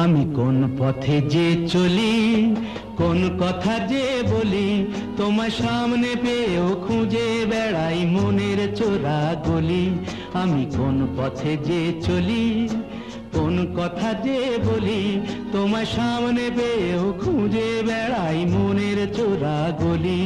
আমি কোন পথে যে চলি, কোন কথা যে বলি, তোমার সামনে পেয়েও খুঁজে বেড়াই মনের চোরা গলি। আমি কোন পথে যে চলি, কোন কথা যে বলি, তোমার সামনে পেয়েও খুঁজে বেড়াই মনের চোরা গলি।